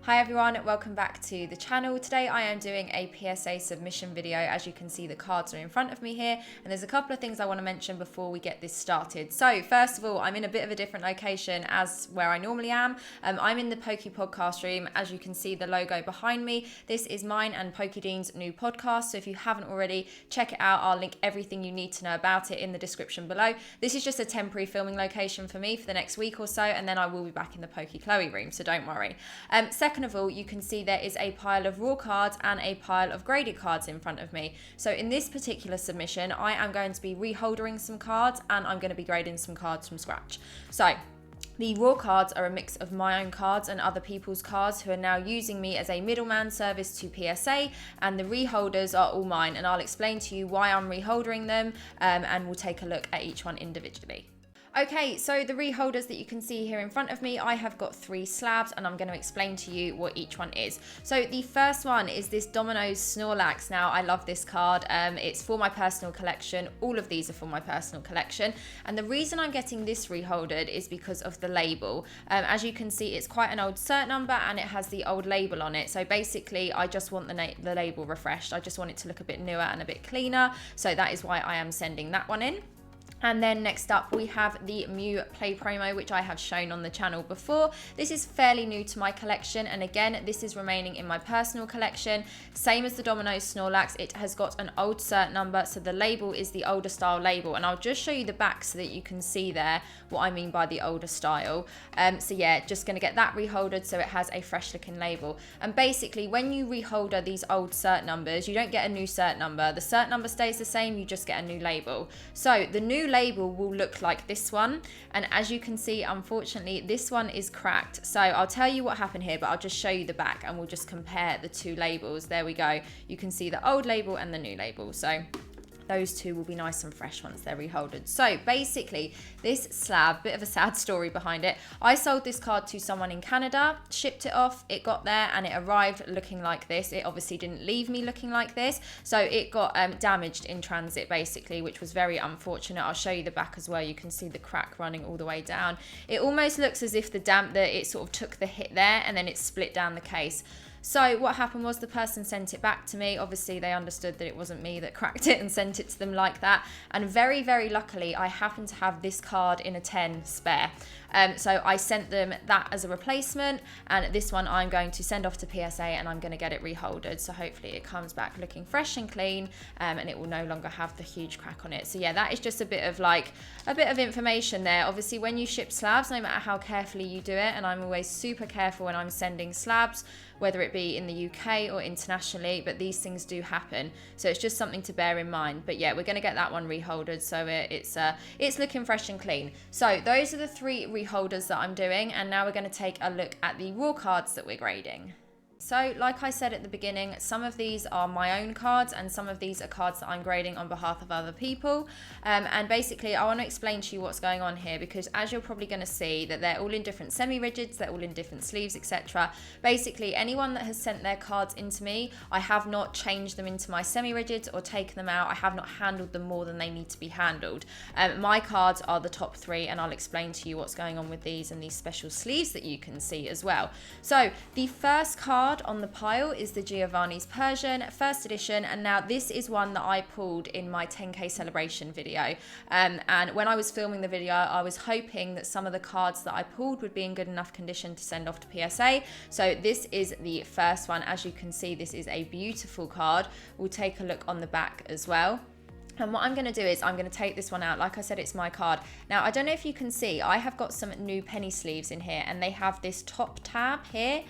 Hi everyone, welcome back to the channel. Today I am doing a PSA submission video. As you can see, the cards are in front of me here, and there's a couple of things I want to mention before we get this started. So first of all, I'm in a bit of a different location as where I normally am. I'm in the Poke Podcast room. As you can see the logo behind me, this is mine and Pokedean's new podcast. So if you haven't already, check it out. I'll link everything you need to know about it in the description below. This is just a temporary filming location for me for the next week or so, and then I will be back in the Poke Chloe room, so don't worry. Second of all, you can see there is a pile of raw cards and a pile of graded cards in front of me. So in this particular submission, I am going to be reholdering some cards and I'm going to be grading some cards from scratch. So the raw cards are a mix of my own cards and other people's cards who are now using me as a middleman service to PSA, and the reholders are all mine, and I'll explain to you why I'm reholdering them, and we'll take a look at each one individually. Okay, so the reholders that you can see here in front of me, I have got 3 slabs and I'm going to explain to you what each one is. So the first one is this Domino's Snorlax. Now, I love this card. It's for my personal collection. All of these are for my personal collection. And the reason I'm getting this reholdered is because of the label. As you can see, it's quite an old cert number and it has the old label on it. So basically, I just want the label refreshed. I just want it to look a bit newer and a bit cleaner. So that is why I am sending that one in. And then next up we have the Mew Play Promo, which I have shown on the channel before. This is fairly new to my collection, and again this is remaining in my personal collection. Same as the Domino's Snorlax, it has got an old cert number, so the label is the older style label, and I'll just show you the back so that you can see there what I mean by the older style. So yeah, just going to get that reholdered so it has a fresh looking label. And basically when you reholder these old cert numbers, you don't get a new cert number. The cert number stays the same, you just get a new label. So the new label will look like this one, and as you can see, unfortunately this one is cracked. So I'll tell you what happened here, but I'll just show you the back and we'll just compare the 2 labels. There we go, you can see the old label and the new label. So those 2 will be nice and fresh once they're reholdered. So basically, this slab, bit of a sad story behind it. I sold this card to someone in Canada, shipped it off, it got there and it arrived looking like this. It obviously didn't leave me looking like this. So it got damaged in transit basically, which was very unfortunate. I'll show you the back as well. You can see the crack running all the way down. It almost looks as if it sort of took the hit there and then it split down the case. So what happened was the person sent it back to me. Obviously, they understood that it wasn't me that cracked it and sent it to them like that. And very, very luckily, I happen to have this card in a 10 spare. So I sent them that as a replacement. And this one I'm going to send off to PSA and I'm going to get it reholdered. So hopefully it comes back looking fresh and clean, and it will no longer have the huge crack on it. So yeah, that is just a bit of information there. Obviously, when you ship slabs, no matter how carefully you do it, and I'm always super careful when I'm sending slabs, whether it be in the UK or internationally, but these things do happen. So it's just something to bear in mind. But yeah, we're going to get that one reholdered so it's looking fresh and clean. So those are the 3 reholders that I'm doing, and now we're going to take a look at the raw cards that we're grading. So like I said at the beginning, some of these are my own cards and some of these are cards that I'm grading on behalf of other people. And basically I want to explain to you what's going on here, because as you're probably going to see that they're all in different semi-rigids, they're all in different sleeves, etc. Basically anyone that has sent their cards into me, I have not changed them into my semi-rigids or taken them out. I have not handled them more than they need to be handled. My cards are the top 3, and I'll explain to you what's going on with these and these special sleeves that you can see as well. So the first card on the pile is the Giovanni's Persian first edition, and now this is one that I pulled in my 10k celebration video, and when I was filming the video I was hoping that some of the cards that I pulled would be in good enough condition to send off to PSA. So this is the first one. As you can see, this is a beautiful card. We'll take a look on the back as well. And what I'm going to do is I'm going to take this one out. Like I said, it's my card. Now, I don't know if you can see, I have got some new penny sleeves in here, and they have this top tab here,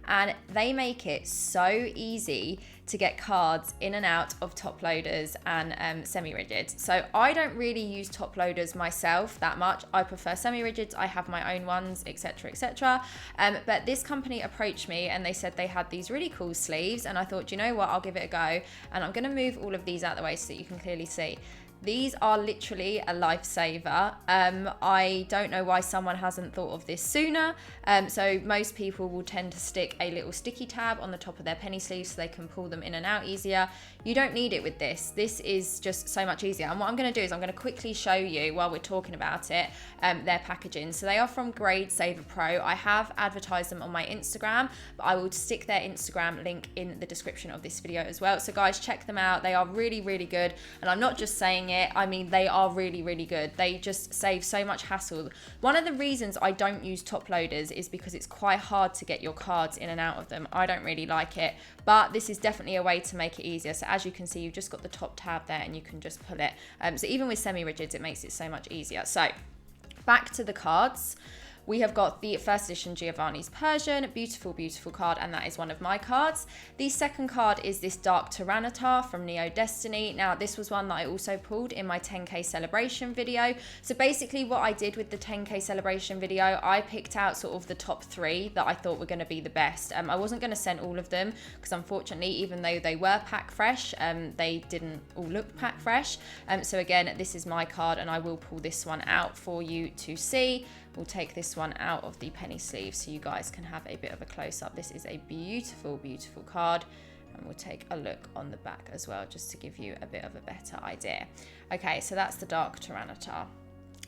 and they make it so easy to get cards in and out of top loaders and semi-rigids. So I don't really use top loaders myself that much. I prefer semi-rigids. I have my own ones, etc, etc. But this company approached me and they said they had these really cool sleeves, and I thought, you know what, I'll give it a go. And I'm going to move all of these out of the way so that you can clearly see. These are literally a lifesaver. I don't know why someone hasn't thought of this sooner. So most people will tend to stick a little sticky tab on the top of their penny sleeves so they can pull them in and out easier. You don't need it with this. This is just so much easier. And what I'm going to do is I'm going to quickly show you while we're talking about it, their packaging. So they are from Grade Saver Pro. I have advertised them on my Instagram, but I will stick their Instagram link in the description of this video as well. So guys, check them out. They are really, really good. And I'm not just saying it, I mean, they are really, really good. They just save so much hassle. One of the reasons I don't use top loaders is because it's quite hard to get your cards in and out of them. I don't really like it, but this is definitely a way to make it easier. So as you can see, you've just got the top tab there and you can just pull it. So even with semi-rigids, it makes it so much easier. So back to the cards. We have got the first edition Giovanni's Persian, beautiful, beautiful card, and that is one of my cards. The second card is this Dark Tyranitar from Neo Destiny. Now, this was one that I also pulled in my 10k celebration video. So basically what I did with the 10k celebration video, I picked out sort of the top 3 that I thought were going to be the best. I wasn't going to send all of them because unfortunately, even though they were pack fresh, they didn't all look pack fresh. So again, this is my card and I will pull this one out for you to see. We'll take this one out of the penny sleeve so you guys can have a bit of a close-up. This is a beautiful, beautiful card. And we'll take a look on the back as well, just to give you a bit of a better idea. Okay, so that's the Dark Tyranitar.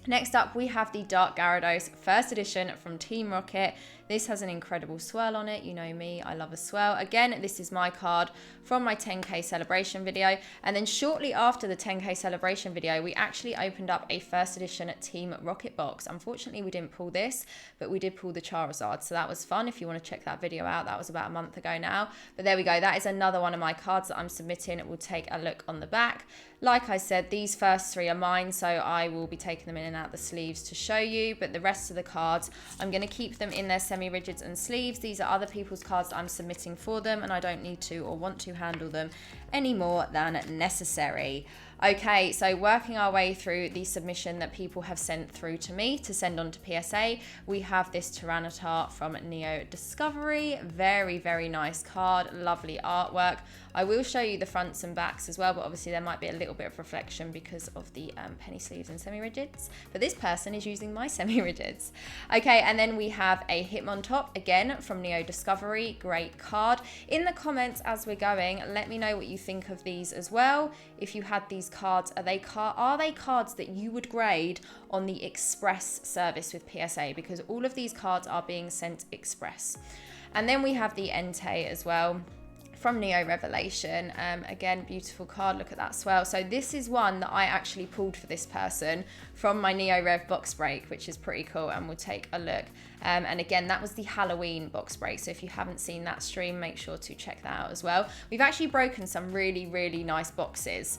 Next up, we have the Dark Gyarados, first edition from Team Rocket. This has an incredible swirl on it. You know me, I love a swirl. Again, this is my card from my 10k celebration video. And then shortly after the 10k celebration video, we actually opened up a first edition Team Rocket box. Unfortunately, we didn't pull this, but we did pull the Charizard. So that was fun. If you want to check that video out, that was about a month ago now. But there we go. That is another one of my cards that I'm submitting. We'll take a look on the back. Like I said, these first 3 are mine, so I will be taking them in and out the sleeves to show you. But the rest of the cards, I'm going to keep them in their semi-rigids and sleeves. These are other people's cards that I'm submitting for them, and I don't need to or want to handle them any more than necessary. Okay, so working our way through the submission that people have sent through to me to send on to PSA, we have this Tyranitar from Neo Discovery. Very, very nice card, lovely artwork. I will show you the fronts and backs as well, but obviously there might be a little bit of reflection because of the penny sleeves and semi-rigids. But this person is using my semi-rigids. Okay, and then we have a Hitmontop, again from Neo Discovery. Great card. In the comments as we're going, let me know what you think of these as well. If you had these cards, are they cards that you would grade on the express service with PSA? Because all of these cards are being sent express. And then we have the Entei as well from Neo Revelation. Again, beautiful card. Look at that swell. So this is one that I actually pulled for this person from my Neo Rev box break, which is pretty cool, and we'll take a look. And again, that was the Halloween box break, so if you haven't seen that stream, make sure to check that out as well. We've actually broken some really, really nice boxes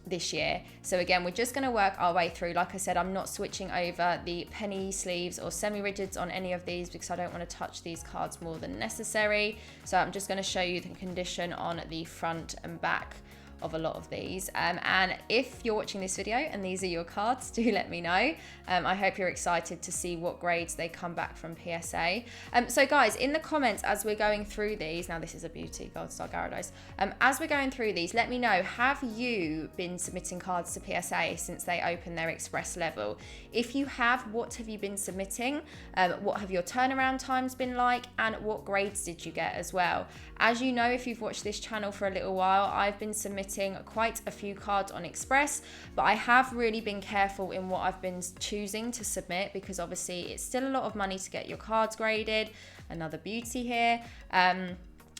this year. So again, we're just going to work our way through. Like I said, I'm not switching over the penny sleeves or semi-rigids on any of these because I don't want to touch these cards more than necessary. So I'm just going to show you the condition on the front and back of a lot of these. And if you're watching this video and these are your cards, do let me know. I hope you're excited to see what grades they come back from PSA. So guys, in the comments as we're going through these, now this is a beauty, Gold Star Gyarados. As we're going through these, let me know, have you been submitting cards to PSA since they opened their express level? If you have, what have you been submitting? What have your turnaround times been like? And what grades did you get as well? As you know, if you've watched this channel for a little while, I've been submitting quite a few cards on Express, but I have really been careful in what I've been choosing to submit because obviously it's still a lot of money to get your cards graded. Another beauty here.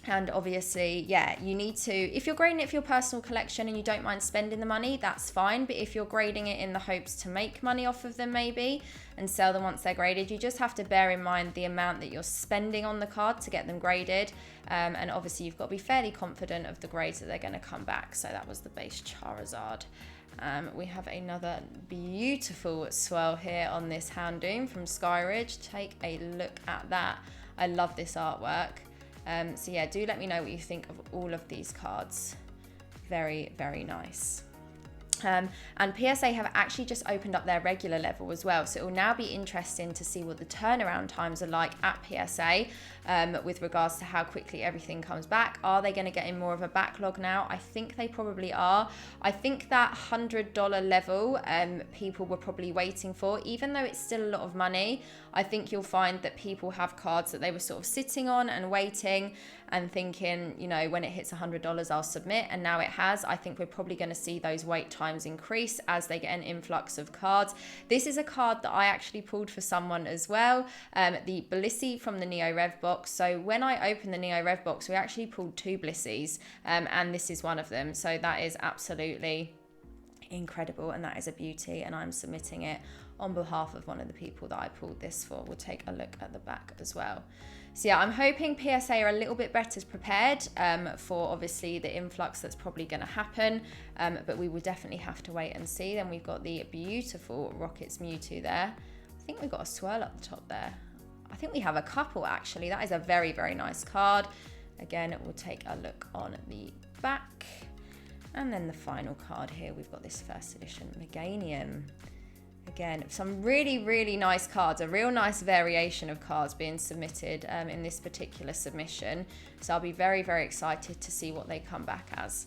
And obviously, yeah, you need to, if you're grading it for your personal collection and you don't mind spending the money, that's fine. But if you're grading it in the hopes to make money off of them maybe and sell them once they're graded, you just have to bear in mind the amount that you're spending on the card to get them graded. And obviously you've got to be fairly confident of the grades that they're going to come back. So that was the base Charizard. We have another beautiful swirl here on this Houndoom from Skyridge. Take a look at that. I love this artwork. So yeah, do let me know what you think of all of these cards. Very, very nice. And PSA have actually just opened up their regular level as well. So it will now be interesting to see what the turnaround times are like at PSA with regards to how quickly everything comes back. Are they going to get in more of a backlog now? I think they probably are. I think that $100 level people were probably waiting for, even though it's still a lot of money. I think you'll find that people have cards that they were sort of sitting on and waiting and thinking, you know, when it hits $100, I'll submit. And now it has. I think we're probably going to see those wait times increase as they get an influx of cards. This is a card that I actually pulled for someone as well, the Blissey from the Neo Rev box. So when I opened the Neo Rev box, we actually pulled 2 Blissies, and this is one of them. So that is absolutely incredible, and that is a beauty, and I'm submitting it on behalf of one of the people that I pulled this for. We'll take a look at the back as well. So yeah, I'm hoping PSA are a little bit better prepared for obviously the influx that's probably going to happen, but we will definitely have to wait and see. Then we've got the beautiful Rockets Mewtwo there. I think we've got a swirl up the top there. I think we have a couple actually. That is a very, very nice card. Again, we'll take a look on the back. And then the final card here, we've got this first edition Meganium. Again, some really, really nice cards, a real nice variation of cards being submitted in this particular submission. So I'll be very, very excited to see what they come back as.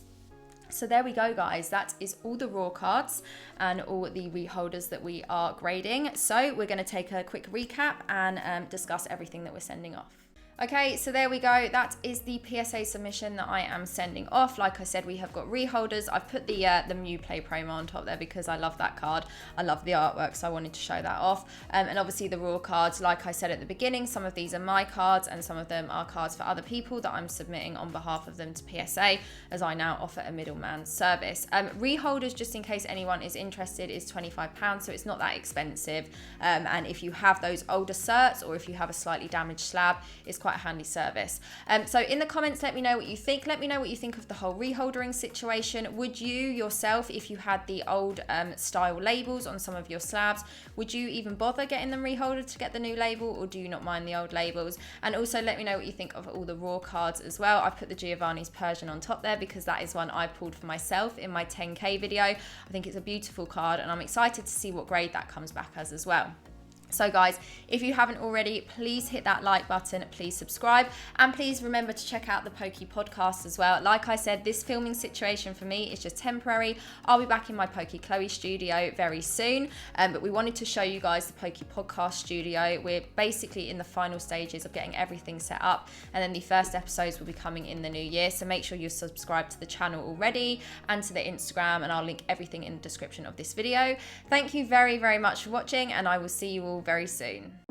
So there we go, guys. That is all the raw cards and all the reholders that we are grading. So we're going to take a quick recap and discuss everything that we're sending off. Okay, so there we go. That is the PSA submission that I am sending off. Like I said, we have got reholders. I've put the Mew Play promo on top there because I love that card. I love the artwork, so I wanted to show that off. And obviously the raw cards, like I said at the beginning, some of these are my cards and some of them are cards for other people that I'm submitting on behalf of them to PSA, as I now offer a middleman service. Reholders, just in case anyone is interested, is £25, so it's not that expensive. And if you have those older certs or if you have a slightly damaged slab, it's quite a handy service. So in the comments, let me know what you think. Let me know what you think of the whole reholdering situation. Would you yourself, if you had the old style labels on some of your slabs, would you even bother getting them reholdered to get the new label, or do you not mind the old labels? And also let me know what you think of all the raw cards as well. I put the Giovanni's Persian on top there because that is one I pulled for myself in my 10K video. I think it's a beautiful card and I'm excited to see what grade that comes back as well. So guys, if you haven't already, please hit that like button, please subscribe, and please remember to check out the Poke podcast as well. Like I said, this filming situation for me is just temporary. I'll be back in my Poke Chloe studio very soon, but we wanted to show you guys the Poke podcast studio. We're basically in the final stages of getting everything set up, and then the first episodes will be coming in the new year, so make sure you're subscribed to the channel already and to the Instagram, and I'll link everything in the description of this video. Thank you very, very much for watching, and I will see you all very soon.